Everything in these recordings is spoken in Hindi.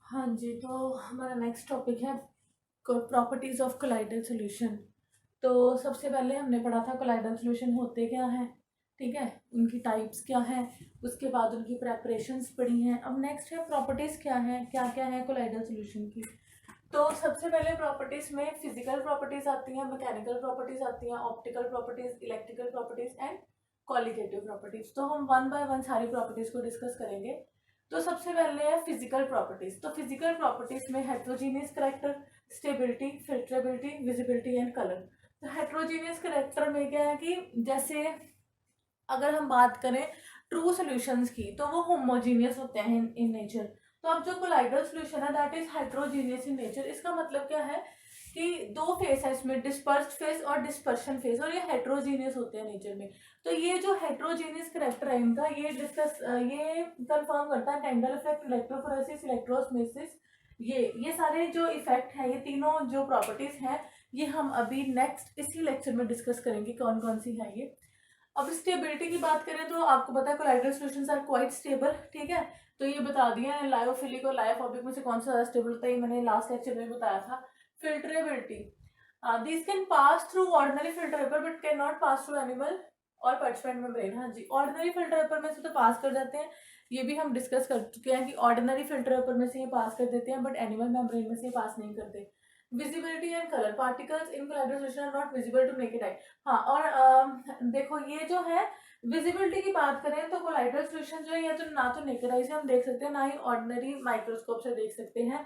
हाँ जी, तो हमारा नेक्स्ट टॉपिक है प्रॉपर्टीज ऑफ कोलाइडल सॉल्यूशन। तो सबसे पहले हमने पढ़ा था कोलाइडल सॉल्यूशन होते क्या है, ठीक है, उनकी टाइप्स क्या है, उसके बाद उनकी प्रेपरेशंस पढ़ी हैं। अब नेक्स्ट है प्रॉपर्टीज क्या क्या है कोलाइडल सॉल्यूशन की। तो सबसे पहले प्रॉपर्टीज में फिजिकल प्रॉपर्टीज आती हैं, मैकेनिकल प्रॉपर्टीज आती हैं, optical properties, electrical properties and qualitative properties. तो हम वन बाय वन सारी प्रॉपर्टीज को डिस्कस करेंगे। तो सबसे पहले है फिजिकल प्रॉपर्टीज। तो फिजिकल प्रॉपर्टीज में heterogeneous character, stability, filtrability, visibility and colour. तो हेट्रोजीनियस करेक्टर में क्या है कि जैसे अगर हम बात करें ट्रू सॉल्यूशंस की तो वो होमोजीनियस होते हैं इन नेचर। तो अब जो कोलाइडल सॉल्यूशन है that is heterogeneous in nature. इसका मतलब क्या है कि दो फेस है इसमें, डिस्पर्स्ड फेस और डिस्पर्शन फेस, और ये हेट्रोजीनियस होते हैं नेचर में। तो ये जो हेट्रोजीनियस करेक्टर है इनका, ये कंफर्म करता है टेंडल इफेक्ट, इलेक्ट्रोफोरेसिस, इलेक्ट्रोस्मोसिस। ये सारे जो इफेक्ट हैं, ये तीनों जो प्रॉपर्टीज हैं, ये हम अभी नेक्स्ट इसी लेक्चर में डिस्कस करेंगे कौन कौन सी है ये। अब स्टेबिलिटी की बात करें तो आपको पता है colloidal solutions are quite stable, ठीक है। तो ये बता दिया है लायोफिलिक और लायोफोबिक में से कौन सा ज्यादा स्टेबल होता है, ये मैंने लास्ट लेक्चर में बताया था। Filtrability, this can pass through ordinary filter paper but can not pass through animal और पार्टिसिपेंट मेम्ब्रेन। हाँ जी, ऑर्डिनरी फिल्टर पेपर में से तो पास कर जाते हैं, ये भी हम डिस्कस कर चुके हैं कि ऑर्डिनरी फिल्टर पेपर में से ये पास कर देते हैं बट एनिमल मेम्ब्रेन में से पास नहीं करते। Visibility and colour, particles in colloidal solution are not visible to naked eye. हाँ, और देखो ये जो है विजिबिलिटी की बात करें तो कोलाइडल सॉल्यूशन जो है ये तो ना तो नेकेड आई से हम देख सकते हैं, ना ही ऑर्डिनरी माइक्रोस्कोप से देख सकते हैं,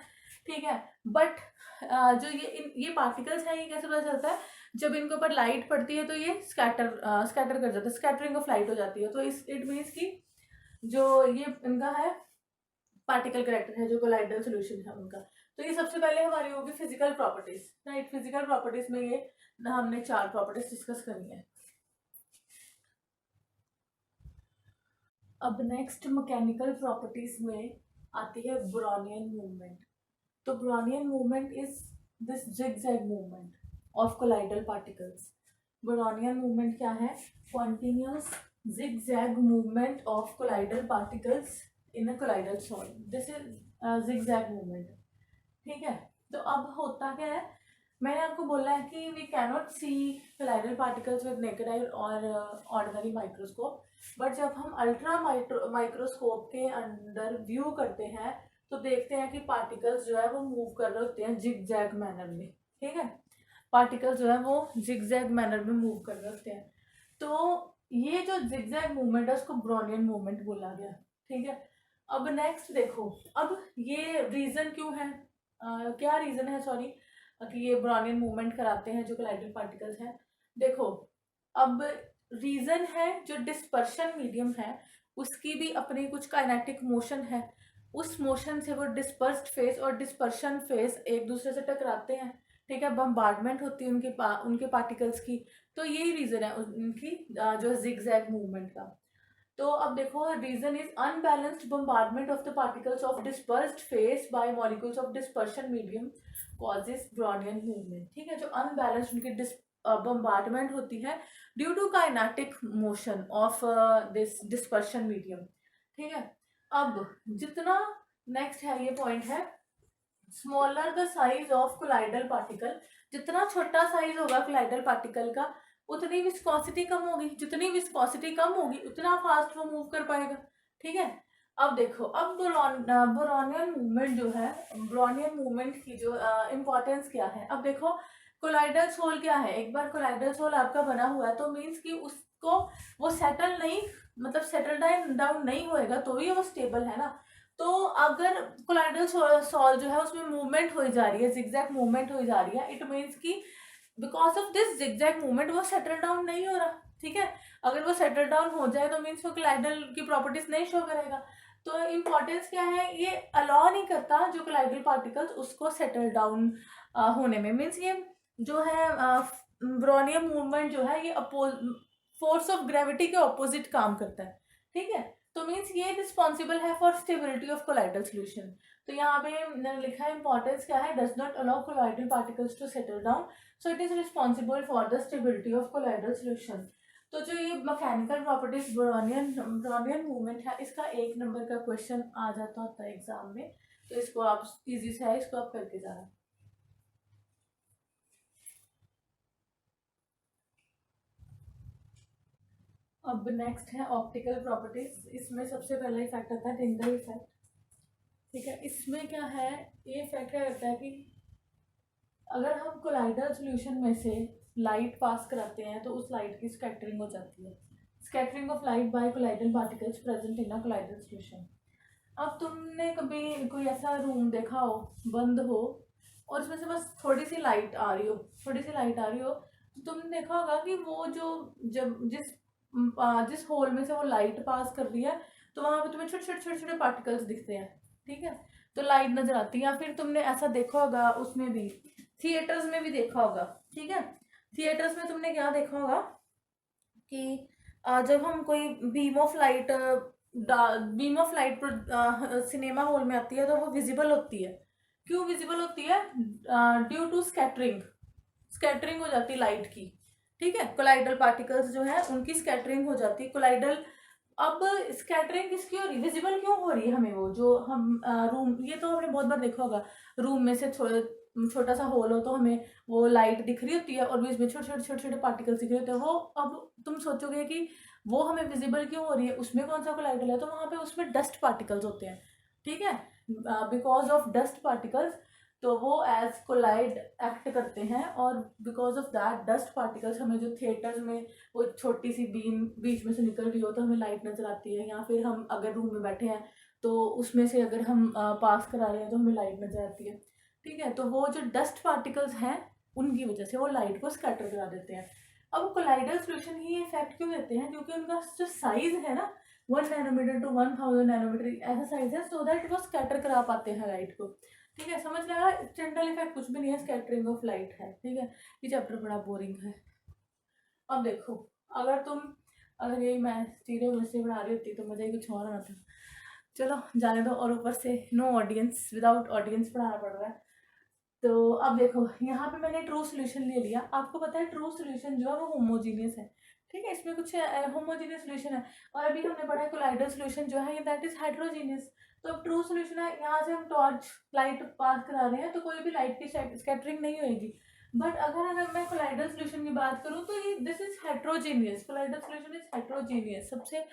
ठीक है। बट जो ये पार्टिकल्स हैं, ये कैसे पता चलता है, जब इनके ऊपर लाइट पड़ती है तो ये स्कैटर कर जाता है, स्कैटरिंग ऑफ लाइट हो जाती है। तो इट मीन्स कि जो ये इनका है पार्टिकल करेक्टर है, जो कोलाइडल सॉल्यूशन है उनका। तो ये सबसे पहले हमारी होगी physical properties, right. Physical properties में ये हमने 4 प्रॉपर्टीज डिस्कस करनी है। अब नेक्स्ट मैकेनिकल प्रॉपर्टीज में आती है ब्रोनियन मूवमेंट। तो Brownian movement is this zigzag movement of colloidal particles. Brownian movement क्या है? Continuous zigzag movement of colloidal particles in a colloidal solid, this is zigzag movement, ठीक है। तो अब होता क्या है, मैंने आपको बोला है कि we cannot see colloidal particles with naked eye और ऑर्डिनरी माइक्रोस्कोप, बट जब हम अल्ट्रा माइक्रोस्कोप के अंदर व्यू करते हैं तो देखते हैं कि पार्टिकल्स जो है वो मूव कर रहे होते हैं जिग जैग मैनर में, ठीक है। पार्टिकल्स जो है वो जिग जैग मैनर में मूव कर रहे होते हैं। तो ये जो जिग जैग मूवमेंट है उसको ब्रोनियन मूवमेंट बोला गया, ठीक है। अब नेक्स्ट देखो, अब ये रीजन क्यों है, क्या रीजन है, सॉरी, कि ये ब्रोनियन मूवमेंट कराते हैं जो कोलाइडल पार्टिकल्स हैं। देखो, अब रीजन है जो डिस्पर्शन मीडियम है उसकी भी अपनी कुछ काइनेटिक मोशन है, उस मोशन से वो डिस्पर्स्ड फेस और डिस्पर्शन फेस एक दूसरे से टकराते हैं, ठीक है। बम्बार्डमेंट होती है उनके पार्टिकल्स की। तो यही रीजन है उनकी जो जिगजैग मूवमेंट का। तो अब देखो, reason is unbalanced bombardment of the particles of dispersed phase by molecules of dispersion medium causes Brownian movement, ठीक है। जो अनबैलेंस्ड उनकी बम्बार्डमेंट होती है due to kinetic motion of this dispersion medium, ठीक है। अब जितना नेक्स्ट है, ये पॉइंट है, smaller the size of colloidal particle, जितना छोटा साइज होगा कोलाइडल पार्टिकल का उतनी विस्कोसिटी कम होगी, जितनी विस्कोसिटी कम होगी उतना फास्ट वो मूव कर पाएगा, ठीक है। अब देखो, अब ब्रोनियन मूवमेंट जो है, ब्रोनियन मूवमेंट की जो इम्पोर्टेंस क्या है, अब देखो कोलाइडल सोल क्या है। एक बार कोलाइडल सोल आपका बना हुआ है तो मीन्स कि उसको वो सेटल नहीं, मतलब सेटल डाउन नहीं होएगा तो ही वो स्टेबल है ना। तो अगर कोलाइडल सोल जो है उसमें मूवमेंट हो जा रही है, जिगजैग मूवमेंट हो जा रही है, इट मीन्स कि because of this zigzag movement वो सेटल डाउन नहीं हो रहा, ठीक है। अगर वो सेटल डाउन हो जाए तो मीन्स वो कोलाइडल की प्रॉपर्टीज नहीं शो करेगा। तो इम्पोर्टेंस क्या है, ये अलाउ नहीं करता जो कोलाइडल पार्टिकल्स उसको सेटल डाउन होने में। मीन्स ये जो है ब्रोनियम मूवमेंट जो है ये फोर्स ऑफ ग्रेविटी के ऑपोजिट काम करता है, ठीक है। तो मीन्स ये रिस्पॉन्सिबल है for stability of colloidal solution. तो यहाँ पे लिखा है इंपॉर्टेंस क्या है, does not allow colloidal particles to settle down, so it is responsible for the stability of colloidal solution. तो जो ये मैकेनिकल प्रॉपर्टीज ब्रोनियन मूवमेंट है, इसका 1 नंबर का क्वेश्चन आ जाता होता है एग्जाम में। तो इसको आप इजी से है, इसको आप करके जाना। अब नेक्स्ट है ऑप्टिकल प्रॉपर्टीज। इसमें सबसे पहला इफेक्ट आता है टिंडल इफेक्ट। ठीक है, इसमें क्या है, ये इफेक्ट क्या करता है कि अगर हम कोलाइडल सॉल्यूशन में से लाइट पास कराते हैं तो उस लाइट की स्कैटरिंग हो जाती है। Scattering of light by colloidal particles present in a colloidal solution. अब तुमने कभी कोई ऐसा रूम देखा हो, बंद हो, और उसमें से बस थोड़ी सी लाइट आ रही हो, थोड़ी सी लाइट आ रही हो, तो तुमने देखा होगा कि वो जो जब जिस होल में से वो लाइट पास कर रही है, तो वहां पे तुम्हें छोटे छोटे छोटे छोटे पार्टिकल्स दिखते हैं। ठीक है, तो लाइट नजर आती है। या फिर तुमने ऐसा देखा होगा, उसमें भी थिएटर्स में भी देखा होगा। ठीक है, थिएटर्स में तुमने क्या देखा होगा कि जब हम कोई beam of light cinema hall में आती है तो वो विजिबल होती है। क्यों विजिबल होती है? Due to scattering. स्कैटरिंग हो जाती है लाइट की। ठीक है, कोलाइडल पार्टिकल्स जो है उनकी स्कैटरिंग हो जाती है। कोलाइडल, अब स्कैटरिंग किसकी हो रही है, विजिबल क्यों हो रही है हमें? वो जो हम रूम, ये तो हमने बहुत बार देखा होगा, रूम में से छोटा सा होल हो तो हमें वो लाइट दिख रही होती है और बीच में छोटे छोटे छोटे छोटे पार्टिकल्स दिख रहे होते हैं। वो, अब तुम सोचोगे कि वो हमें विजिबल क्यों हो रही है, उसमें कौन सा कोलाइडल है? तो वहां पे उसमें डस्ट पार्टिकल्स होते हैं। ठीक है, बिकॉज ऑफ डस्ट पार्टिकल्स, तो वो एज कोलाइड एक्ट करते हैं, और because of that dust particles हमें जो थिएटर्स में वो छोटी सी बीम बीच में से निकल रही हो तो हमें लाइट नजर आती है। या फिर हम अगर रूम में बैठे हैं तो उसमें से अगर हम पास करा रहे हैं तो हमें लाइट नजर आती है। ठीक है, तो वो जो डस्ट पार्टिकल्स हैं उनकी वजह से वो लाइट को स्कैटर करा देते हैं। अब कोलाइडल सॉल्यूशन ही इफेक्ट क्यों देते हैं? क्योंकि उनका जो साइज है ना, 1 नैनोमीटर टू 1000 नैनोमीटर ऐसा साइज है, सो दैट वो स्कैटर करा पाते हैं लाइट को। ठीक है, समझ लगा? टिंडल इफेक्ट कुछ भी नहीं है, स्कैटरिंग ऑफ लाइट है। ठीक है, ये चैप्टर बड़ा बोरिंग है। अब देखो, अगर ये मैं स्टीरियो से बना रही होती तो मुझे कुछ और आना था। चलो जाने दो, और ऊपर से नो ऑडियंस, विदाउट ऑडियंस पढ़ाना पड़ रहा है। तो अब देखो, यहाँ पे मैंने ट्रू सोल्यूशन ले लिया। आपको पता है ट्रू सोल्यूशन जो है वो होमोजीनियस है। ठीक है, इसमें कुछ होमोजीनियस सोल्यूशन है। और अभी हमने पढ़ा है कोलाइडल सोल्यूशन जो है दैट इज हेट्रोजीनियस। तो अब ट्रू सोल्यूशन है, यहाँ से हम टॉर्च लाइट पास करा रहे हैं तो कोई भी लाइट की स्कैटरिंग नहीं होगी। बट अगर मैं कोलाइडल सोल्यूशन की बात करूँ तो ये this is heterogeneous. Colloidal solution is heterogeneous. सबसे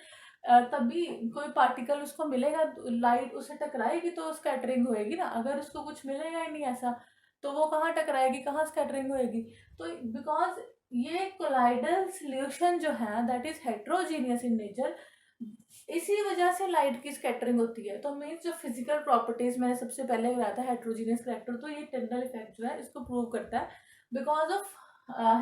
तभी कोई पार्टिकल उसको मिलेगा, लाइट उसे टकराएगी तो स्कैटरिंग होएगी ना। अगर उसको कुछ मिलेगा ही नहीं ऐसा, तो वो कहाँ टकराएगी, कहाँ स्कैटरिंग होएगी? तो बिकॉज ये कोलाइडल सॉल्यूशन जो है that is heterogeneous in nature, इसी वजह से लाइट की स्कैटरिंग होती है। तो मीन्स जो फिजिकल प्रॉपर्टीज मैंने सबसे पहले बताया था हेट्रोजीनियस करेक्टर, तो ये टिंडल इफेक्ट जो है इसको प्रूव करता है। Because of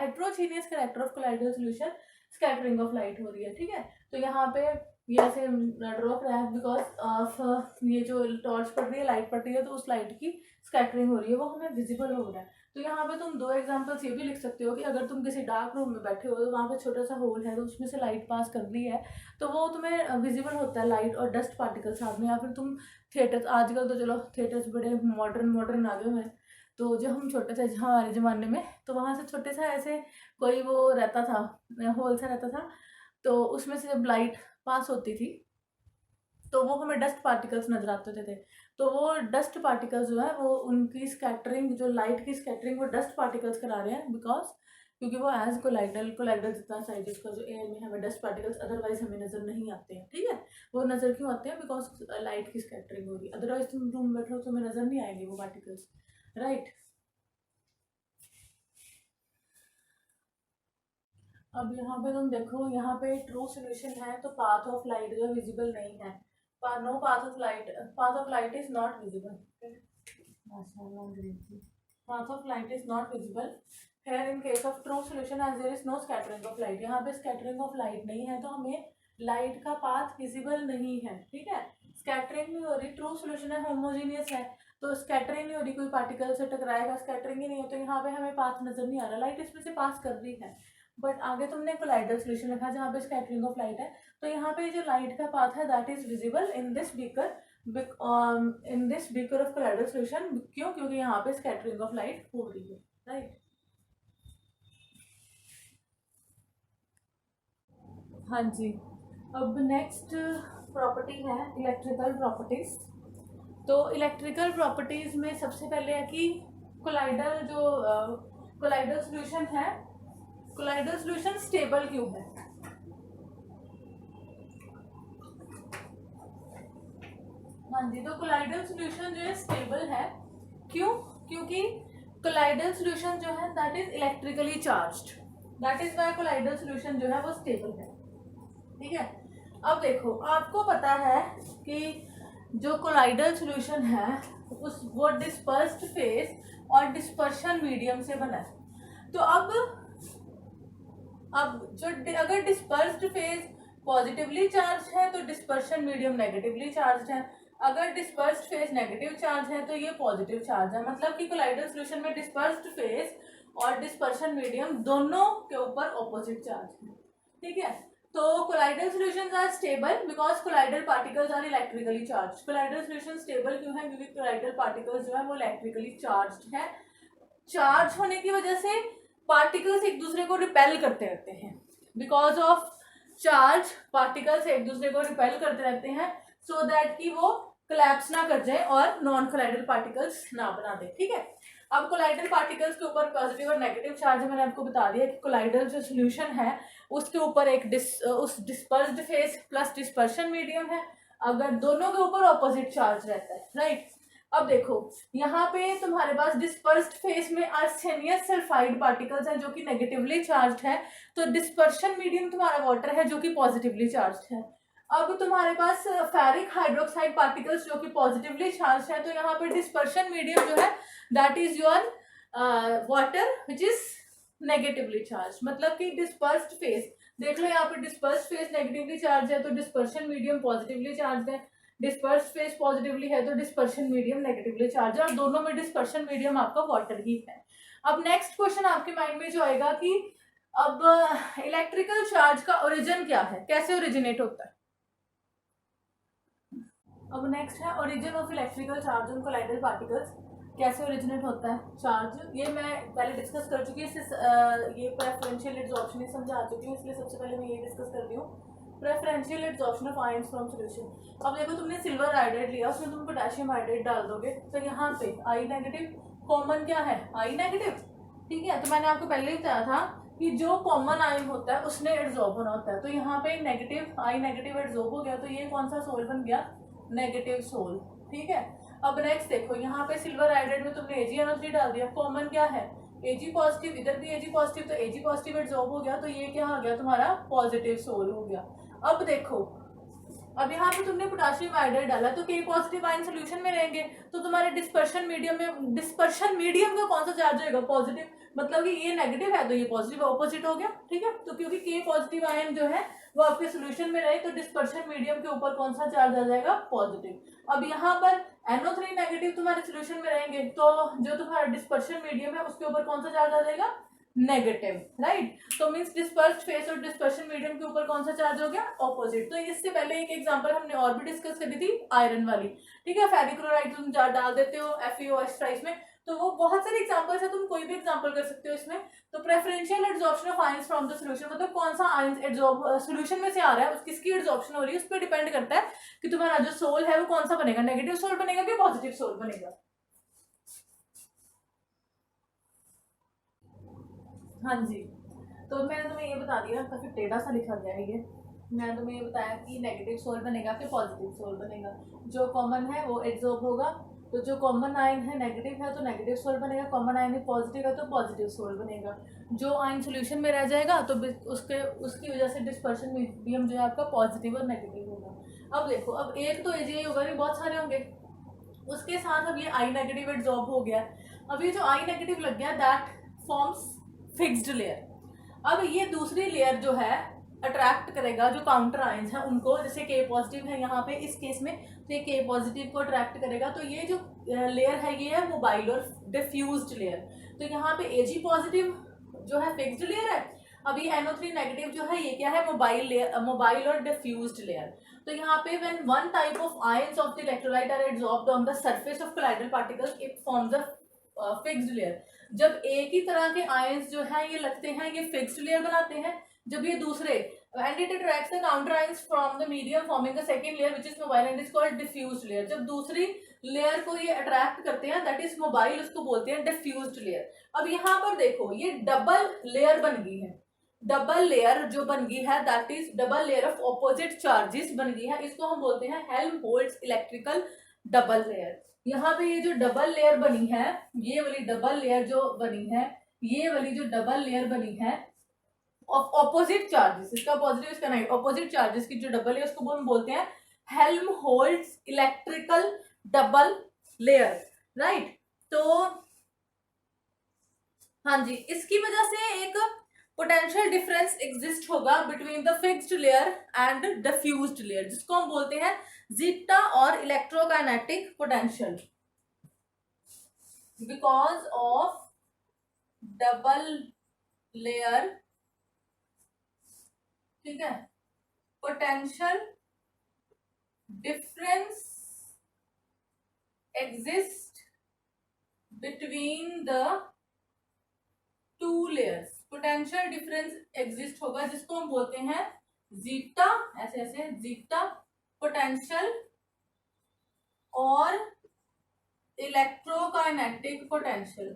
heterogeneous character of colloidal solution scattering of light हो रही है। ठीक है, तो यहाँ पे ये ऐसे ड्रॉ करा है बिकॉज ऑफ ये जो टॉर्च पड़ रही है, लाइट पड़ रही है, तो उस लाइट की स्कैटरिंग हो रही है, वो हमें विजिबल हो रहा है। तो यहाँ पे तुम दो एग्जांपल्स ये भी लिख सकते हो कि अगर तुम किसी डार्क रूम में बैठे हो तो वहाँ पे छोटा सा होल है तो उसमें से लाइट पास कर रही है, तो वो तुम्हें विजिबल होता है, लाइट और डस्ट पार्टिकल साथ में। या फिर तुम थिएटर्स, आजकल तो चलो थिएटर्स बड़े मॉडर्न मॉडर्न आ गए हुए हैं, तो जो हम छोटे थे हमारे ज़माने में, तो वहाँ से छोटे सा ऐसे कोई वो रहता था, होल सा रहता था, तो उसमें से जब लाइट पास होती थी तो वो हमें डस्ट पार्टिकल्स नजर आते थे। तो वो डस्ट पार्टिकल्स जो है वो उनकी स्कैटरिंग, जो लाइट की स्कैटरिंग वो डस्ट पार्टिकल्स करा रहे हैं, बिकॉज क्योंकि वो एज कोलाइडल जितना साइज उसका जो एयर में हमें डस्ट पार्टिकल्स अदरवाइज हमें नजर नहीं आते हैं। ठीक है, वो नजर क्यों आते हैं? बिकॉज लाइट की स्कैटरिंग होगी, अदरवाइज तुम रूम में बैठो तो तुम्हें नजर नहीं आएंगे वो पार्टिकल्स। राइट, अब यहाँ पे तुम देखो, यहाँ पे ट्रू सोल्यूशन है तो पाथ ऑफ लाइट जो विजिबल नहीं है। No path of light is not visible. Path of light is not visible here in case of true solution as there is no scattering of light. यहाँ पे स्कैटरिंग ऑफ लाइट नहीं है तो हमें लाइट का पाथ विजिबल नहीं है। ठीक है, स्कैटरिंग नहीं हो रही, ट्रू सोल्यूशन है, होमोजीनियस है, तो स्कैटरिंग नहीं हो रही, कोई पार्टिकल से टकराएगा, स्कैटरिंग ही नहीं हो, तो यहाँ पे हमें पाथ नजर नहीं आ रहा, लाइट इसमें से पास कर रही है। बट आगे तुमने कोलाइडल सॉल्यूशन रखा जहाँ पे स्कैटरिंग ऑफ लाइट है, तो यहाँ पे जो लाइट का पाथ है that is visible in this beaker, of colloidal solution. क्यों? क्योंकि यहाँ पे स्कैटरिंग ऑफ लाइट हो रही है। राइट, हाँ जी। अब नेक्स्ट प्रॉपर्टी है इलेक्ट्रिकल प्रॉपर्टीज। तो इलेक्ट्रिकल प्रॉपर्टीज में सबसे पहले है कि कोलाइडल जो कोलाइडल सॉल्यूशन है, कोलाइडल सॉल्यूशन स्टेबल क्यों है? हाँ जी, तो कोलाइडल सॉल्यूशन जो है स्टेबल है क्यों? क्योंकि कोलाइडल सॉल्यूशन जो है that is electrically charged, that is why colloidal solution जो है वो स्टेबल है। ठीक है, अब देखो आपको पता है कि जो कोलाइडल सॉल्यूशन है उस वो डिस्पर्स्ड फेज और डिस्पर्शन मीडियम से बना है। तो अब जो अगर डिस्पर्स्ड फेज पॉजिटिवली चार्ज है तो डिस्पर्शन मीडियम नेगेटिवली चार्ज है, अगर डिस्पर्स्ड फेज नेगेटिव चार्ज है तो ये पॉजिटिव चार्ज है। मतलब कि कोलाइडल सॉल्यूशन में डिस्पर्स्ड फेज और डिस्पर्शन मीडियम दोनों के ऊपर ऑपोजिट चार्ज है। ठीक है, तो colloidal solutions are stable because colloidal particles are electrically charge. Colloidal solution stable क्यों है? क्योंकि कोलाइडल पार्टिकल्स जो है वो इलेक्ट्रिकली चार्ज्ड है। चार्ज होने की वजह से पार्टिकल्स एक दूसरे को रिपेल करते रहते हैं। बिकॉज ऑफ चार्ज पार्टिकल्स एक दूसरे को रिपेल करते रहते हैं सो दैट कि वो कोलैप्स ना कर जाए और नॉन कोलाइडल पार्टिकल्स ना बना दे। ठीक है, अब कोलाइडल पार्टिकल्स के ऊपर पॉजिटिव और नेगेटिव चार्ज है। मैंने आपको बता दिया कि कोलाइडल जो सॉल्यूशन है उसके ऊपर एक उस dispersed phase plus dispersion medium है, अगर दोनों के ऊपर ऑपोजिट चार्ज रहता है। राइट, अब देखो यहाँ पे तुम्हारे पास डिस्पर्स्ड फेज में आर्सेनियस सल्फाइड पार्टिकल्स हैं जो कि नेगेटिवली चार्ज्ड है, तो डिस्पर्शन मीडियम तुम्हारा वाटर है जो कि पॉजिटिवली चार्ज्ड है। अब तुम्हारे पास फेरिक हाइड्रोक्साइड पार्टिकल्स जो कि पॉजिटिवली चार्ज है, तो यहाँ पे डिस्पर्शन मीडियम जो है that is your water which is negatively charge. मतलब कि डिस्पर्स्ड फेज देख लो, यहाँ पे डिस्पर्स्ड फेज नेगेटिवली चार्ज है तो डिस्पर्शन मीडियम पॉजिटिवली चार्ज है, डिस्पर्स्ड फेज पॉजिटिवली है तो डिस्पर्शन मीडियम नेगेटिवली चार्ज है, और दोनों में डिस्पर्शन मीडियम आपका वाटर ही है। अब नेक्स्ट क्वेश्चन आपके माइंड में जो आएगा कि अब इलेक्ट्रिकल चार्ज का ओरिजिन क्या है, कैसे ओरिजिनेट होता है? अब नेक्स्ट है origin of electrical charge on colloidal particles. कैसे ओरिजिनेट होता है चार्ज, ये मैं पहले डिस्कस कर चुकी हूँ। ये प्रेफरेंशियल एब्जॉर्प्शन ही समझा चुकी हूँ, इसलिए सबसे पहले मैं ये डिस्कस कर रही हूँ, preferential absorption of ions from solution. अब देखो तुमने सिल्वर आयोडाइड लिया, उसमें तुम पोटेशियम आयोडाइड डाल दोगे तो यहाँ पे आई नेगेटिव, कॉमन क्या है आई नेगेटिव। ठीक है, तो मैंने आपको पहले ही बताया था कि जो कॉमन आयन होता है उसने एड्सॉर्ब होना होता है, तो यहाँ पे नेगेटिव आई नेगेटिव एड्सॉर्ब हो गया, तो ये कौन सा सोल बन गया? Negative sol. ठीक है, अब नेक्स्ट देखो यहाँ पे सिल्वर आयोडाइड में तुमने AgNO3 डाल दिया, कॉमन क्या है Ag पॉजिटिव, इधर भी Ag पॉजिटिव, तो Ag पॉजिटिव एड्सॉर्ब हो गया, तो ये क्या आ गया तुम्हारा पॉजिटिव सोल हो गया। अब देखो अब यहाँ पे तुमने पोटेशियम आयोडाइड डाला तो K पॉजिटिव आयन सोल्यूशन में रहेंगे, तो तुम्हारे डिस्पर्शन मीडियम का कौन सा चार्ज होगा? पॉजिटिव। मतलब कि ये नेगेटिव है तो ये पॉजिटिव, ऑपोजिट हो गया। ठीक है, तो क्योंकि K पॉजिटिव आयन जो है वो आपके सोल्यूशन में रहे तो डिस्पर्शन मीडियम के ऊपर कौन सा चार्ज आ जाएगा? पॉजिटिव। अब यहाँ पर NO3 नेगेटिव तुम्हारे सोल्यूशन में रहेंगे तो जो तुम्हारा डिस्पर्शन मीडियम है उसके ऊपर कौन सा चार्ज आ जाएगा? नेगेटिव। राइट, तो मींस डिस्पर्स्ड फेस और डिस्पर्शन मीडियम के ऊपर कौन सा चार्ज हो गया? ऑपोजिट। तो इससे पहले एक एग्जांपल हमने और भी डिस्कस करी थी आयरन वाली। ठीक है, फेरिक्लोराइड तुम डाल देते हो FeOH ट्राइस में, तो वो बहुत सारे एग्जांपल्स है, तुम कोई भी एग्जांपल कर सकते हो इसमें। तो preferential adsorption of ions from the solution, मतलब कौन सा आयंस एड्सॉर्ब सॉल्यूशन में से आ रहा है, किसकी एड्सॉर्प्शन हो रही है, उस पर डिपेंड करता है कि तुम्हारा जो सोल है वो कौन सा बनेगा, नेगेटिव सोल बनेगा कि पॉजिटिव सोल बनेगा। हाँ जी, तो मैंने तुम्हें ये बता दिया, काफी टेढ़ा सा लिखा गया है ये। मैंने तुम्हें ये बताया कि नेगेटिव सोल बनेगा कि पॉजिटिव सोल बनेगा, जो कॉमन है वो एड्सॉर्ब होगा, तो जो कॉमन आयन है नेगेटिव है तो नेगेटिव सोल बनेगा, कॉमन आयन है पॉजिटिव है तो पॉजिटिव सोल बनेगा। जो आयन सोल्यूशन में रह जाएगा तो उसकी वजह से डिस्पर्शन मीडियम जो है आपका पॉजिटिव और नेगेटिव होगा। अब देखो, अब एक तो AgI होगा नहीं, बहुत सारे होंगे, उसके साथ अब ये I नेगेटिव एड्सॉर्ब हो गया। अब ये जो I नेगेटिव लग गया दैट फॉर्म्स फिक्स्ड लेयर। अब ये दूसरी लेयर जो है अट्रैक्ट करेगा जो काउंटर आयंस हैं उनको, जैसे K पॉजिटिव है यहाँ पे इस केस में, तो ये K पॉजिटिव को अट्रैक्ट करेगा, तो ये जो लेयर है ये है मोबाइल और डिफ्यूज्ड लेयर। तो यहाँ पे Ag पॉजिटिव जो है फिक्स्ड लेयर है, अभी NO3 नेगेटिव जो है ये क्या है? मोबाइल और डिफ्यूज्ड लेयर। तो यहाँ पे when one type of ions of the electrolyte are adsorbed on the surface of colloidal particles it forms a fixed layer. जब एक ही तरह के आयंस जो है ये लगते हैं ये फिक्स्ड लेयर बनाते हैं, जब ये दूसरे and it attracts the counter ions from the medium forming a second layer which is mobile and is called diffused layer. जब दूसरी लेयर को ये अट्रैक्ट करते हैं दैट इज मोबाइल, उसको बोलते हैं डिफ्यूज्ड लेयर. अब यहाँ पर देखो ये डबल लेयर बन गई है, डबल लेयर जो बन गई है that is double layer of opposite charges बन गई है, इसको हम बोलते हैं हेल्महोल्ट्ज इलेक्ट्रिकल डबल लेयर. यहाँ पे ये जो डबल लेयर बनी है, ये वाली डबल लेयर जो बनी है, ये वाली जो डबल लेयर बनी है ऑफ ऑपोजिट चार्जेस, इसका पॉजिटिव इसका नेगेटिव, ऑपोजिट चार्जेस की जो डबल है उसको हम बोलते हैं Helmholtz electrical double layer. Right, तो हाँ जी, इसकी वजह से एक पोटेंशियल डिफरेंस एग्जिस्ट होगा between the fixed layer and diffused layer, जिसको हम बोलते हैं जीटा और electrokinetic potential. Because of double layer, ठीक है, potential difference exist between the two layers. Potential difference exist होगा जिसको हम बोलते हैं जीटा, ऐसे ऐसे जीटा पोटेंशियल और इलेक्ट्रोकाइनेटिक पोटेंशियल,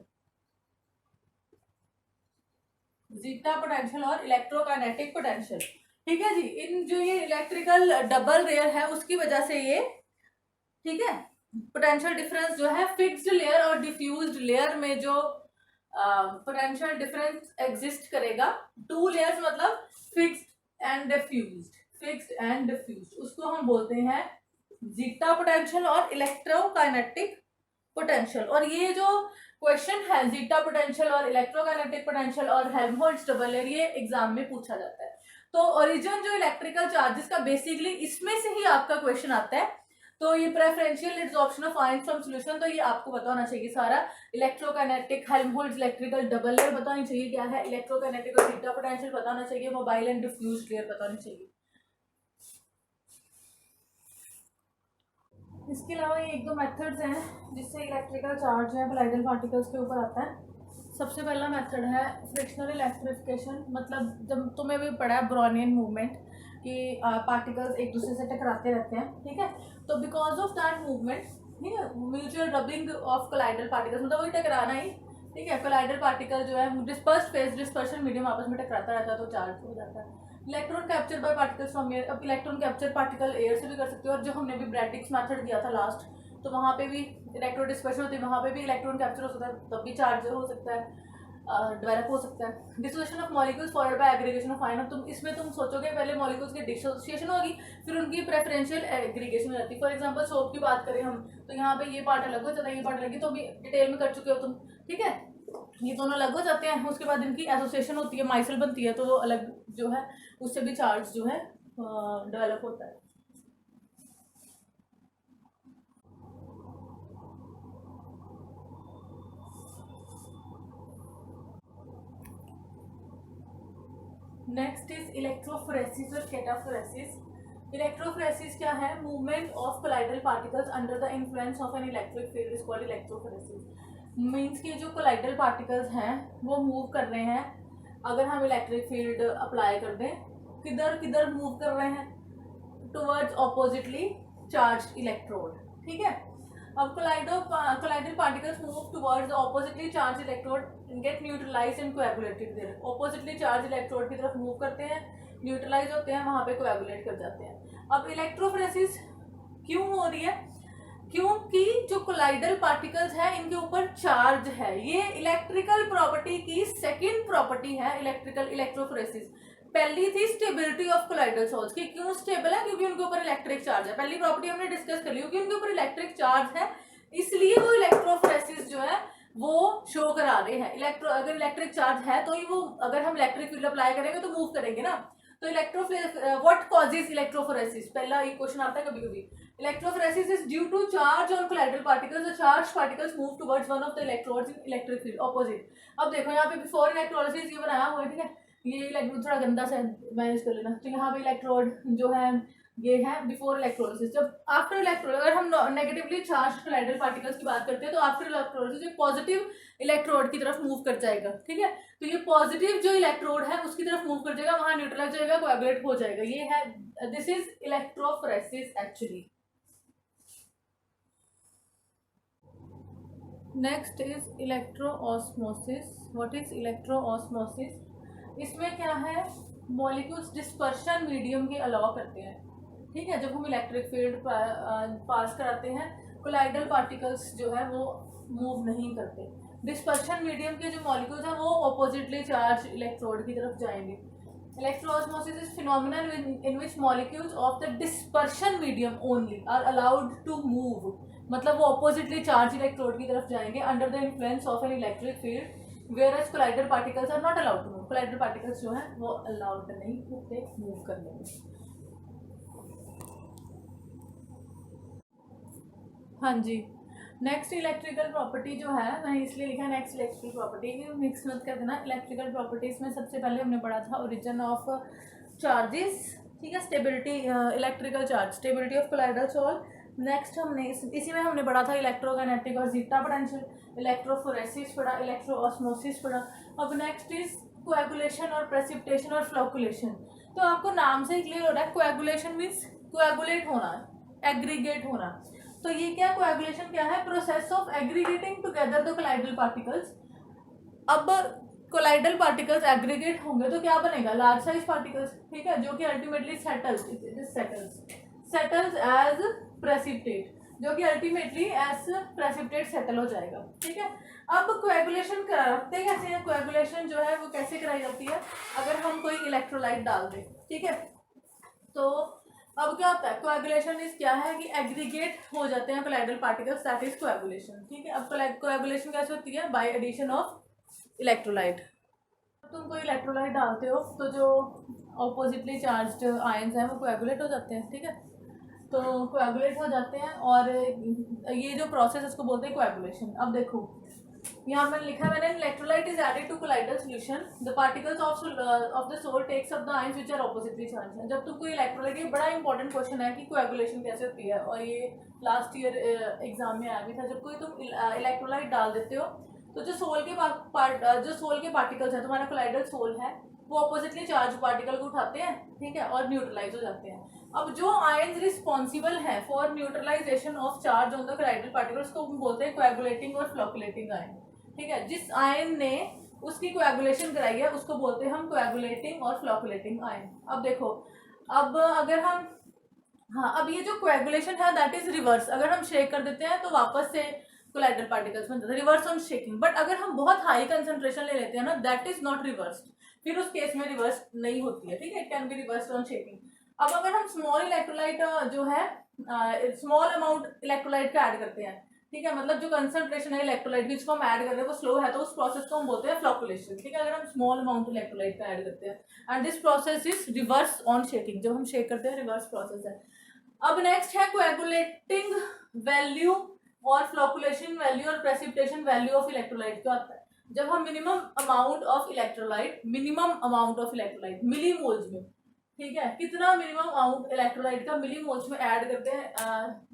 जीटा पोटेंशियल और इलेक्ट्रोकाइनेटिक पोटेंशियल. ठीक है जी, इन जो ये इलेक्ट्रिकल डबल लेयर है उसकी वजह से ये, ठीक है, पोटेंशियल डिफरेंस जो है फिक्स्ड लेयर और डिफ्यूज्ड लेयर में जो पोटेंशियल डिफरेंस एग्जिस्ट करेगा, टू लेयर्स मतलब fixed and diffused, fixed and diffused, उसको हम बोलते हैं जीटा पोटेंशियल और इलेक्ट्रोकाइनेटिक पोटेंशियल. और ये जो क्वेश्चन है जीटा पोटेंशियल और इलेक्ट्रोकाइनेटिक पोटेंशियल और हेल्महोल्ट्ज डबल लेयर, ये एग्जाम में पूछा जाता है. तो ओरिजिन जो इलेक्ट्रिकल चार्जेस का बेसिकली इसमें से ही आपका क्वेश्चन आता है. तो ये preferential absorption of ions from solution, तो ये आपको पता होना चाहिए सारा. Electrokinetic, Helmholtz electrical double layer पता होनी चाहिए क्या है, इलेक्ट्रोकाइनेटिक और जीटा पोटेंशियल पता होना चाहिए, मोबाइल एंड डिफ्यूज्ड लेयर पता होनी चाहिए. इसके अलावा ये एक दो मेथड्स हैं जिससे इलेक्ट्रिकल चार्ज है कोलाइडल पार्टिकल्स के ऊपर आता है. सबसे पहला मेथड है फ्रिक्शनल इलेक्ट्रिफिकेशन. मतलब जब तुम्हें भी पढ़ा है ब्रोनियन मूवमेंट कि पार्टिकल्स एक दूसरे से टकराते रहते हैं, ठीक है, तो बिकॉज ऑफ दैट मूवमेंट, ठीक है, mutual rubbing of colloidal particles, मतलब वही टकराना ही, ठीक है, कोलाइडल पार्टिकल जो है डिस्पर्स फेज डिस्पर्शन मीडियम आपस में टकराता रहता है तो चार्ज हो जाता है. Electron capture bye particles from air. अब इलेक्ट्रॉन कैप्चर पार्टिकल एयर से भी कर सकते हो, और जो हमने भी ब्रैडिक्स मेथड किया था लास्ट, तो वहाँ पे भी इलेक्ट्रॉन डिस्पर्शन होती है, वहाँ पे भी इलेक्ट्रॉन कैप्चर हो सकता है, तब भी चार्ज हो सकता है, डेवलप हो सकता है. Dissociation of molecules followed by aggregation of ion. तुम इसमें तुम सोचोगे पहले मॉलिक्यूल्स की डिसोसिएशन होगी, फिर उनकी प्रेफरेंशियल एग्रीगेशन हो जाती है. फॉर एग्जांपल सोप की बात करें हम, तो यहाँ पे ये पार्ट अलग हो जाता है, ये पार्ट अलग, तो भी डिटेल में कर चुके हो तुम, ठीक है, ये दोनों अलग हो जाते हैं. उसके बाद इनकी एसोसिएशन होती है, माइसल बनती है, तो वो अलग जो है उससे भी चार्ज जो है डेवलप होता है. नेक्स्ट इज इलेक्ट्रोफोरेसिस और कैटाफोरेसिस. इलेक्ट्रोफोरेसिस क्या है? Movement of colloidal particles under the influence of an electric field is called electrophoresis. Means कि जो कोलाइडल पार्टिकल्स हैं वो मूव कर रहे हैं, अगर हम इलेक्ट्रिक फील्ड अप्लाई कर दें, किधर किधर मूव कर रहे हैं? टुवर्ड्स ऑपोजिटली चार्ज इलेक्ट्रोड, ठीक है. अब colloidal particles move towards the oppositely charge electrode get neutralised and coagulated there. Oppositely charge electrode की तरफ मूव करते हैं, न्यूट्रलाइज होते हैं, वहां पे कोएगुलेट कर जाते हैं. अब इलेक्ट्रोफोरेसिस क्यों हो रही है? क्योंकि जो कोलाइडल पार्टिकल्स है इनके ऊपर चार्ज है. ये इलेक्ट्रिकल प्रॉपर्टी की सेकंड प्रॉपर्टी है इलेक्ट्रोफोरेसिस. पहली थी स्टेबिलिटी ऑफ कोलाइडल सोल्स की. क्यों स्टेबल है? क्योंकि उनके ऊपर इलेक्ट्रिक चार्ज है. पहली प्रॉपर्टी हमने डिस्कस कर ली, क्योंकि उनके ऊपर इलेक्ट्रिक चार्ज है, इसलिए वो इलेक्ट्रोफोरेसिस जो है वो शो करा रहे हैं. अगर इलेक्ट्रिक चार्ज है तो ही वो, अगर हम इलेक्ट्रिक फील्ड अप्लाई करेंगे तो मूव करेंगे ना. तो व्हाट कॉजेज इलेक्ट्रोफोरेसिस, पहला ये क्वेश्चन आता है कभी कभी. Electrophoresis is due to charge on colloidal particles. The charge particles move towards one of the electrodes in electric field opposite. अब देखो यहाँ पे बिफोर इलेक्ट्रोलिसिस ये बनाया हुआ है, ठीक है, ये थोड़ा गंदा सा मैनेज कर लेना. तो यहाँ पे इलेक्ट्रोड जो है ये है बिफोर इलेक्ट्रोलिसिस। जब आफ्टर इलेक्ट्रोलिस, अगर हम नेगेटिवली चार्ज कोलाइडल पार्टिकल्स की बात करते हैं तो आफ्टर इलेक्ट्रोलिसिस एक पॉजिटिव इलेक्ट्रोड की तरफ मूव कर जाएगा, ठीक है। तो ये पॉजिटिव जो इलेक्ट्रोड है उसकी तरफ मूव कर जाएगा, वहां न्यूट्रलाइज जाएगा, कोएगुलेट हो जाएगा। ये है, this is electrophoresis actually. Next is electroosmosis. What is electroosmosis? इसमें क्या है, मॉलिक्यूल्स डिस्पर्शन मीडियम के अलाउ करते हैं, ठीक है। जब हम इलेक्ट्रिक फील्ड पास कराते हैं, कोलाइडल पार्टिकल्स जो है वो मूव नहीं करते। डिस्पर्शन मीडियम के जो मॉलिक्यूल्स हैं वो ऑपोजिटली चार्ज इलेक्ट्रोड की तरफ जाएंगे। Electroosmosis is phenomenon in which molecules of the dispersion medium only are allowed to move, मतलब वो ऑपोजिटली चार्ज इलेक्ट्रोड की तरफ जाएंगे under the influence of an electric field, whereas colloidal particles are not allowed to move. Colloidal particles जो है वो अलाउड नहीं होते मूव करने में। हाँ जी, नेक्स्ट इलेक्ट्रिकल प्रॉपर्टी जो है, मैंने इसलिए लिखा है नेक्स्ट इलेक्ट्रिकल प्रॉपर्टी, मिक्स मत कर देना। इलेक्ट्रिकल प्रॉपर्टीज में सबसे पहले हमने पढ़ा था ओरिजिन ऑफ चार्जेस, ठीक है, stability, electrical charge, stability of colloidal sol. Next हमने इसी में हमने पढ़ा था इलेक्ट्रोकाइनेटिक और जीटा पोटेंशियल, इलेक्ट्रोफोरेसिस पढ़ा, इलेक्ट्रोऑस्मोसिस पढ़ा। अब नेक्स्ट इज कोएगुलेशन और प्रेसिपिटेशन और फ्लोकुलेशन। तो आपको नाम से ही क्लियर हो रहा है, कोएगुलेशन मीन्स कोएगुलेट होना, एग्रीगेट होना। तो ये क्या, कोएगुलेशन क्या है, process of aggregating together the colloidal particles. अब कोलाइडल पार्टिकल्स एग्रीगेट होंगे तो क्या बनेगा, लार्ज साइज पार्टिकल्स, ठीक है, जो कि अल्टीमेटली सेटल्स एज प्रेसिपिटेट, जो कि अल्टीमेटली एज प्रेसिपिटेट सेटल हो जाएगा, ठीक है। अब कोएगुलेशन कराते कैसे हैं, कोएगुलेशन जो है वो कैसे कराई जाती है, अगर हम कोई इलेक्ट्रोलाइट डाल दें, ठीक है। तो अब क्या होता है, कोएगुलेशन इज क्या है कि एग्रीगेट हो जाते हैं colloidal particles, that is coagulation, ठीक है। अब कोएगुलेशन कैसे होती है, बाय एडिशन ऑफ इलेक्ट्रोलाइट। तुम कोई इलेक्ट्रोलाइट डालते हो तो जो ऑपोजिटली चार्ज्ड आयंस हैं वो कोएगुलेट हो जाते हैं, ठीक है। तो कोएगुलेट हो जाते हैं और ये जो प्रोसेस है इसको बोलते हैं कोएगुलेशन। अब देखो यहाँ मैंने लिखा, मैंने electrolyte is added to colloidal solution, the particles of the sol takes up the ions which are oppositely charged. जब तुम कोई इलेक्ट्रोलाइट, ये बड़ा इंपॉर्टेंट क्वेश्चन है कि कोएगुलेशन कैसे होती है, और ये लास्ट ईयर एग्जाम में आया भी था। जब कोई तुम इलेक्ट्रोलाइट डाल देते हो तो जो सोल के पार्टिकल्स हैं, तुम्हारा कोलाइडल सोल है, वो ऑपोजिटली चार्ज पार्टिकल को उठाते हैं, ठीक है, और न्यूट्रलाइज हो जाते हैं। अब जो आयंस रिस्पॉन्सिबल है for neutralization of charge on the colloidal particles को हम बोलते हैं कोएगुलेटिंग और फ्लोकुलेटिंग आयन, ठीक है। जिस आयन ने उसकी कोएगुलेशन कराई है उसको बोलते हैं हम कोएगुलेटिंग और फ्लोकुलेटिंग आयन। अब देखो, अब अगर हम, हाँ, अब ये जो कोएगुलेशन है दैट इज रिवर्स। अगर हम शेक कर देते हैं तो वापस से कोलाइडल पार्टिकल्स बन जाते हैं, रिवर्स ऑन शेकिंग। बट अगर हम बहुत हाई कंसंट्रेशन ले लेते हैं ना, दैट इज नॉट रिवर्स, फिर उस केस में रिवर्स नहीं होती है, ठीक है, it can be reverse on shaking. अब अगर हम स्मॉल इलेक्ट्रोलाइट जो है, स्मॉल अमाउंट इलेक्ट्रोलाइट का ऐड करते हैं, ठीक है, मतलब जो कंसंट्रेशन है इलेक्ट्रोलाइट की जिसको हम ऐड कर रहे हैं वो स्लो है, तो उस प्रोसेस को हम बोलते हैं फ्लोकुलेशन, ठीक है। अगर हम स्मॉल अमाउंट इलेक्ट्रोलाइट का ऐड करते हैं and this process is reverse on shaking, जब हम शेक करते हैं रिवर्स प्रोसेस है। अब नेक्स्ट है कोएगुलेटिंग वैल्यू और फ्लोकुलेशन वैल्यू और प्रेसिपिटेशन वैल्यू ऑफ इलेक्ट्रोलाइट क्या होता है। जब हम minimum amount of electrolyte millimoles में, ठीक है, कितना मिनिमम अमाउंट इलेक्ट्रोलाइट का मिलीमोल्स में ऐड करते हैं,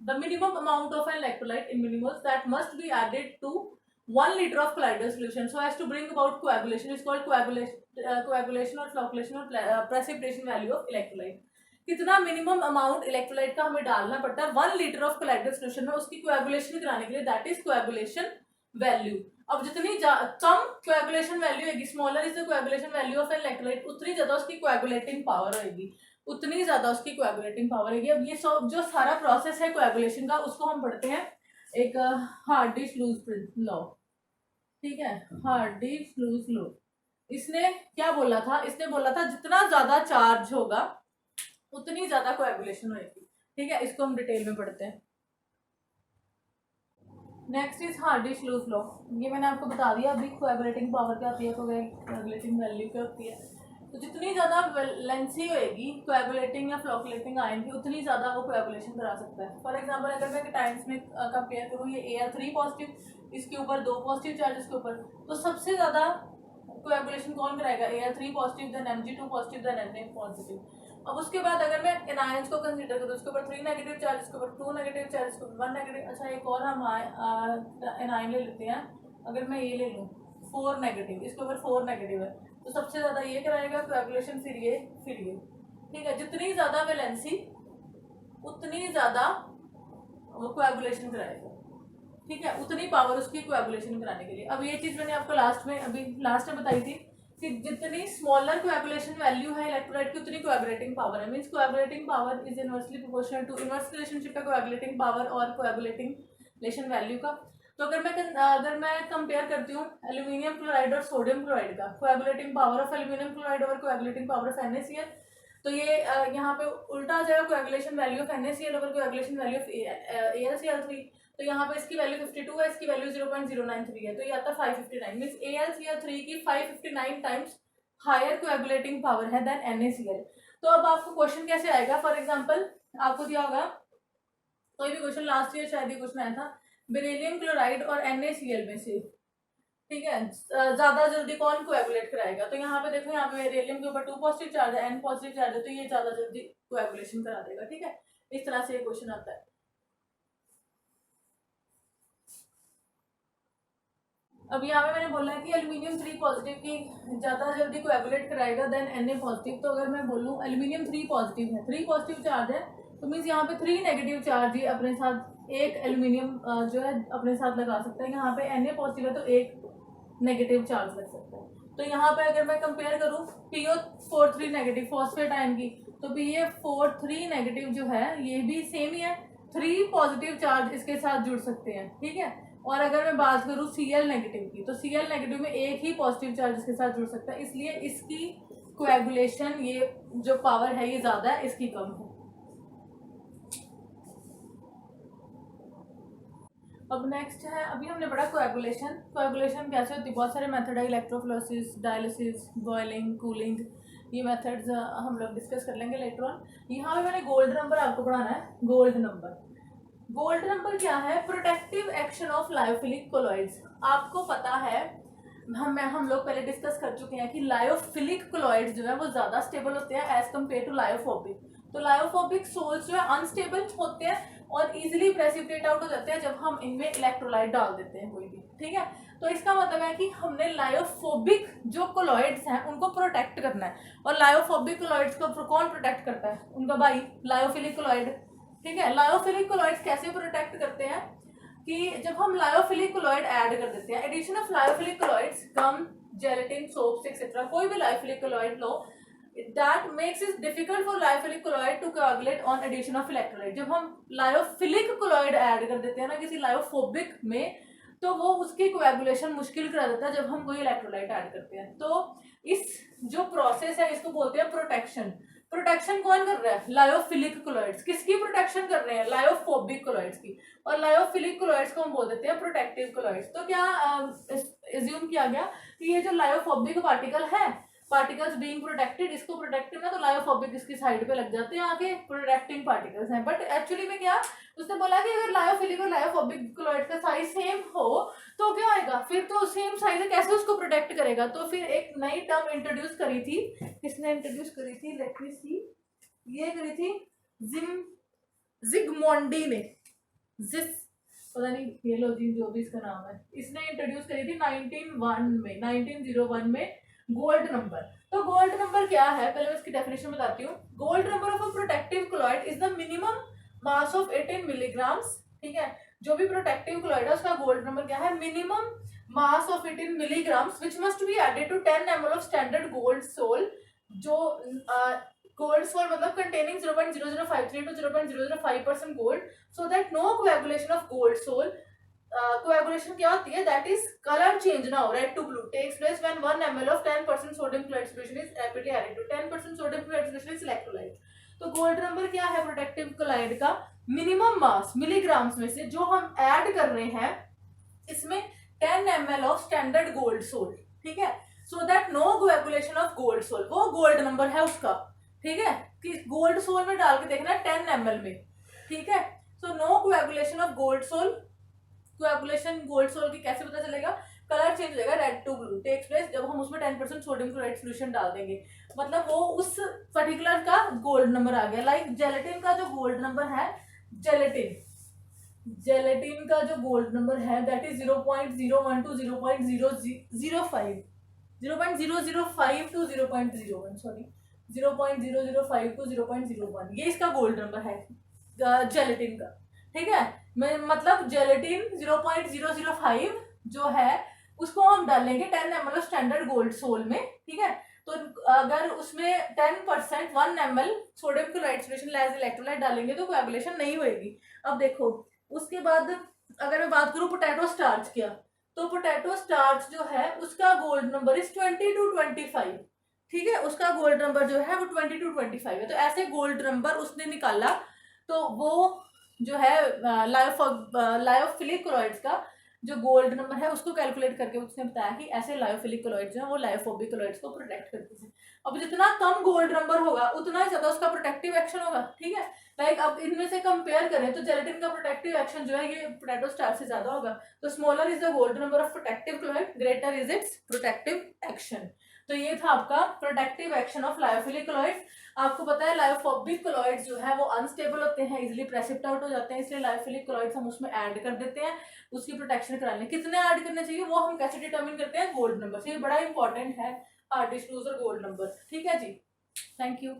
the minimum amount of an electrolyte in millimoles that must be added to 1 liter of colloidal solution so as to bring about coagulation is called coagulation और flocculation और precipitation value of electrolyte। कितना मिनिमम अमाउंट इलेक्ट्रोलाइट का हमें डालना पड़ता है 1 liter ऑफ कोलाइडल सॉल्यूशन में उसकी कोएगुलेशन कराने के लिए, दैट इज कोएगुलेशन वैल्यू। अब जितनी कम कोएगुलेशन वैल्यू होगी, smaller is the coagulation value of an electrolyte, उतनी ज्यादा उसकी कोएगुलेटिंग पावर होगी, उतनी ज्यादा उसकी कोएगुलेटिंग पावर होगी। अब ये सब जो सारा प्रोसेस है कोएगुलेशन का उसको हम पढ़ते हैं एक हार्डी-स्लूज लॉ, ठीक है, हार्डी-स्लूज लॉ। इसने क्या बोला था, इसने बोला था जितना ज्यादा चार्ज होगा उतनी ज्यादा कोएगुलेशन होगी, ठीक है। इसको हम डिटेल में पढ़ते हैं। Next is हार्डी-स्लूज law. ये मैंने आपको बता दिया अभी कोएगुलेटिंग पावर क्या होती है, कोएगुलेटिंग वैल्यू क्या होती है। तो जितनी ज्यादा लेंथी होगी कोएगुलेटिंग या फ्लोकुलेटिंग आयन की, उतनी ज्यादा वो कोएगुलेशन करा सकता है। फॉर एग्जांपल अगर मैं टाइम्स में कंपेयर करूँ, ये Al3 पॉजिटिव, इसके ऊपर 2 पॉजिटिव चार्जेस के ऊपर, तो सबसे ज्यादा कोएगुलेशन कौन कराएगा, Al3 positive, then Mg2 positive, then Na positive. अब उसके बाद अगर मैं एनायंस को कंसीडर करूँ, उसके ऊपर 3 नेगेटिव चार्ज, इसके ऊपर 2 नेगेटिव चार्ज, इसके ऊपर 1 नेगेटिव। अच्छा एक और हम एनायन ले लेते हैं। अगर मैं ये ले लूँ 4 नेगेटिव, इसके ऊपर 4 नेगेटिव है, तो सबसे ज़्यादा ये कराएगा कोएगुलेशन, फिर ये, फिर ये। ठीक है, जितनी ज़्यादा वैलेंसी उतनी ज़्यादा वो कोएगुलेशन कराएगा। ठीक है, उतनी पावर उसकी कोएगुलेशन कराने के लिए। अब ये चीज़ मैंने आपको लास्ट में बताई थी कि जितनी स्मॉलर कोएगुलेशन वैल्यू है इलेक्ट्रोलाइट की, उतनी कोएगुलेटिंग पावर है। Means coagulating power is inversely proportional to, inverse relationship है कोएगुलेटिंग पावर और कोएगुलेटिंग रिलेशन वैल्यू का। तो अगर मैं कंपेयर करती हूँ एल्यूमिनियम क्लोराइड और सोडियम क्लोराइड का, coagulating power of aluminium chloride और कोएगुलेटिंग पावर ऑफ NaCl, तो ये यहाँ पे उल्टा आ जाएगा, coagulation value of NaCl over coagulation value of AlCl3। तो यहाँ पे इसकी वैल्यू 52 है, इसकी वैल्यू 0.093 है, तो ये आता है 559। मीन्स AlCl3 की 559 टाइम्स हायर कोएगुलेटिंग पावर है देन NaCl। तो अब आपको क्वेश्चन कैसे आएगा? फॉर एग्जांपल आपको दिया होगा कोई भी क्वेश्चन, लास्ट ईयर शायद ये क्वेश्चन आया था, बेरिलियम क्लोराइड और NaCl में से, ठीक है, ज्यादा जल्दी कौन कोएगुलेट कराएगा? तो यहाँ पे देखो, यहाँ पे बेरिलियम के ऊपर 2 पॉजिटिव चार्ज है, N पॉजिटिव चार्ज है, तो ये ज्यादा जल्दी कोएगुलेशन करा देगा। ठीक है, इस तरह से ये क्वेश्चन आता है। अब यहाँ पे मैंने बोला है कि एल्यूमिनियम 3 पॉजिटिव की ज्यादा जल्दी कोएगुलेट कराएगा देन Na पॉजिटिव। तो अगर मैं बोलूँ एल्यूमिनियम 3 पॉजिटिव है, 3 पॉजिटिव चार्ज है, तो मीन्स यहाँ पे 3 नेगेटिव चार्ज ही अपने साथ एक एल्यूमिनियम जो है अपने साथ लगा सकता है। यहाँ पे Na पॉजिटिव है तो एक नेगेटिव चार्ज लग सकता है। तो यहाँ पे अगर मैं कंपेयर करूँ PO43 नेगेटिव फॉस्फेट आयन की, तो PA43 नेगेटिव जो है ये भी सेम ही है, 3 पॉजिटिव चार्ज इसके साथ जुड़ सकते हैं। ठीक है, और अगर मैं बात करूँ Cl नेगेटिव की, तो Cl नेगेटिव में एक ही पॉजिटिव चार्ज इसके साथ जुड़ सकता है, इसलिए इसकी कोएगुलेशन ये जो पावर है ये ज्यादा है, इसकी कम है। अब नेक्स्ट है, अभी हमने पढ़ा कोएगुलेशन। कोएगुलेशन कैसे होती है? बहुत सारे मेथड है, इलेक्ट्रोफोरेसिस, डायलिसिस, बॉइलिंग, कूलिंग, ये मेथड्स हम लोग डिस्कस कर लेंगे लेटर ऑन। यहाँ पे मैंने गोल्ड नंबर आपको पढ़ाना है। गोल्ड नंबर क्या है? Protective action of lyophilic colloids. आपको पता है, हम लोग पहले डिस्कस कर चुके हैं कि लायोफिलिक कोलॉइड्स जो है वो ज्यादा स्टेबल होते हैं एज कम्पेयर टू लायोफोबिक। तो लायोफोबिक सोल्स जो है अनस्टेबल होते हैं और इजीली प्रेसिपिटेट आउट हो जाते हैं जब हम इनमें इलेक्ट्रोलाइट डाल देते हैं कोई भी। ठीक है, तो इसका मतलब है कि हमने लायोफोबिक जो कोलॉइड्स हैं उनको प्रोटेक्ट करना है। और लायोफोबिक कोलॉइड्स को कौन प्रोटेक्ट करता है? उनका भाई लायोफिलिक कोलॉइड। ठीक है, लायोफिलिक कोलॉइड्स कैसे प्रोटेक्ट करते हैं कि जब हम लायोफिलिक कोलॉइड ऐड कर देते हैं, addition of lyophilic colloids, gum, gelatin, soaps etcetera, कोई भी लायोफिलिक कोलॉइड लो, that makes it difficult for lyophilic colloid to coagulate on addition of electrolyte। जब हम लायोफिलिक कोलॉइड ऐड कर देते हैं ना किसी लायोफोबिक में, तो वो उसकी कोएगुलेशन मुश्किल करा देता है जब हम कोई इलेक्ट्रोलाइट ऐड करते हैं। तो इस जो प्रोसेस है इसको बोलते हैं प्रोटेक्शन। प्रोटेक्शन कौन कर रहा है? Lyophilic colloids. किसकी प्रोटेक्शन कर रहे हैं? लायोफोबिक कोलॉइड्स की। और लायोफिलिक कोलॉइड्स को हम बोल देते हैं प्रोटेक्टिव कोलॉइड्स। तो क्या एज्यूम किया गया कि ये जो लायोफोबिक पार्टिकल्स बीइंग प्रोटेक्टेड, इसको प्रोटेक्ट करना, तो लायोफोबिक इसकी साइड पे लग जाते हैं, आगे प्रोटेक्टिंग पार्टिकल्स हैं। बट एक्चुअली में क्या उसने बोला कि अगर लायोफिलिक और लायोफोबिक कोलॉइड का साइज सेम हो तो क्या आएगा? फिर तो सेम साइज है, कैसे उसको प्रोटेक्ट करेगा? तो फिर एक नई टर्म इंट्रोड्यूस करी थी। किसने इंट्रोड्यूस करी थी? लेट मी सी, ये करी थी जिगमोंडी ने। पता नहीं, ये लो जी जो भी इसका नाम है, इसने इंट्रोड्यूस करी थी 1901 में गोल्ड नंबर। तो गोल्ड नंबर क्या है? पहले मैं इसकी डेफिनेशन बताती हूँ। Gold number of a protective colloid is the minimum mass of 18 milligrams. ठीक है, जो भी प्रोटेक्टिव कोलॉइड है उसका गोल्ड नंबर क्या है? Minimum mass of 18 milligrams which must be added to 10 ml of standard gold sol. जो गोल्ड सोल मतलब containing 0.0053 to 0.005% gold, so that no coagulation of gold sol. Coagulation क्या होती है? That is colour change now red to blue takes place when 1 ml of 10% sodium chloride solution is rapidly added to 10% sodium chloride solution is electrolyte। तो गोल्ड नंबर क्या है प्रोटेक्टिव कोलॉइड का? मिनिमम मास मिलीग्राम्स में से जो हम ऐड कर रहे हैं इसमें 10 ml of standard gold sol. ठीक है, so that no coagulation of gold sol, वो गोल्ड नंबर है उसका। ठीक है, कि गोल्ड सोल में डाल के देखना है 10 ml में। ठीक है, so no coagulation of gold sol. Coagulation gold sol की कैसे पता चलेगा? कलर चेंज हो जाएगा red to blue, takes place जब हम उसमें 10% सोडियम क्लोराइड सोल्यूशन डाल देंगे, मतलब वो उस पर्टिकुलर का गोल्ड नंबर आ गया। लाइक जेलेटिन का जो गोल्ड नंबर है, जेलेटिन का जो गोल्ड नंबर है that is 0.01 to 0.005, 0.005 to 0.01, sorry 0.005 to 0.01, ये इसका गोल्ड नंबर है जेलेटिन का। ठीक है, मैं मतलब जेलेटिन 0.005 जो है उसको हम डालेंगे 10 ml स्टैंडर्ड गोल्ड सोल में। ठीक है, तो अगर उसमें 10% 1 ml sodium chloride solution as electrolyte डालेंगे तो कोएगुलेशन नहीं होगी। अब देखो उसके बाद अगर मैं बात करूं पोटैटो स्टार्च किया, तो पोटैटो स्टार्च जो है उसका गोल्ड नंबर इज 20 टू 25। ठीक है, उसका गोल्ड नंबर जो है वो 20 टू 25 है। तो ऐसे गोल्ड नंबर उसने निकाला, तो वो जो है लायोफिलिक कोलॉइड्स का जो गोल्ड नंबर है उसको कैलकुलेट करके उसने बताया कि ऐसे लायोफिलिक कोलॉइड्स जो है वो लायोफोबिक कोलॉइड्स को प्रोटेक्ट करते हैं। अब जितना कम गोल्ड नंबर होगा उतना ही ज्यादा उसका प्रोटेक्टिव एक्शन होगा। ठीक है, लाइक अब इनमें से कंपेयर करें तो जेलेटिन का प्रोटेक्टिव एक्शन जो है ये पोटैटो स्टार्च से ज्यादा होगा। तो smaller is the gold number of protective colloid, greater is it's protective action. तो ये था आपका protective action of lyophilic colloid. आपको पता है लायोफोबिक कोलॉइड्स जो है वो अनस्टेबल होते हैं, इजिली प्रेसिपिट आउट हो जाते हैं, इसलिए लायोफिलिक कोलॉइड्स हम उसमें ऐड कर देते हैं उसकी प्रोटेक्शन कराने। कितने ऐड करने चाहिए वो हम कैसे डिटरमिन करते हैं, गोल्ड नंबर से। ये बड़ा इंपॉर्टेंट है हार्ड डिस्क्लोजर गोल्ड नंबर। ठीक है जी, थैंक यू।